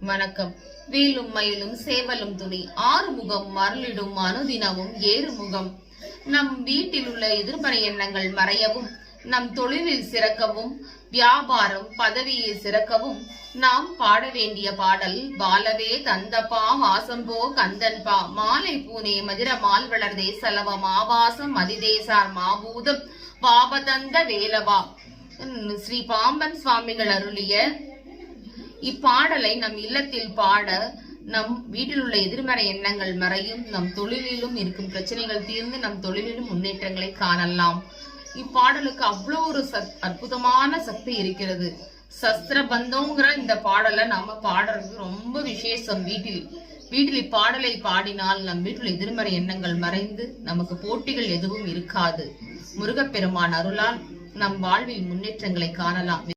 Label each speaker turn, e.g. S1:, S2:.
S1: வணக்கம். வேலும் மயிலும் சேவலும் துணி ஆறுமுகம் மருளிடும் அனுதினமும் ஏறுமுகம். நம் வீட்டில் உள்ள எதிர்மறை எண்ணங்கள் மறையவும், நம் தொழிலில் சிறக்கவும், வியாபாரம் பதவியில் சிறக்கவும் நாம் பாட வேண்டிய பாடல் பாலவே தந்தப்பா வாசம்போ கந்தன்பா மாலை பூனே மதிர மால் வளர்தே சலவம் ஆபாசம் மதிதேசார் மாபூதம் பாபதந்த வேலவா. ஸ்ரீ பாம்பன் சுவாமிகள் அருளிய இப்பாடலை நம் இல்லத்தில் பாட நம் வீட்டில் உள்ள எதிர்மறை எண்ணங்கள் மறையும், நம் தொழிலிலும் இருக்கும் பிரச்சனைகள் தீர்ந்து நம் தொழிலிலும் முன்னேற்றங்களை காணலாம். இப்பாடலுக்கு அவ்வளோ ஒரு அற்புதமான சக்தி இருக்கிறது. சஸ்திர பந்தோங்கிற இந்த பாடலை நாம பாடுறது ரொம்ப விசேஷம். வீட்டில் இப்பாடலை பாடினால் நம் வீட்டில் எதிர்மறை எண்ணங்கள் மறைந்து நமக்கு போட்டிகள் எதுவும் இருக்காது. முருகப்பெருமான் அருளால் நம் வாழ்வில் முன்னேற்றங்களை காணலாம்.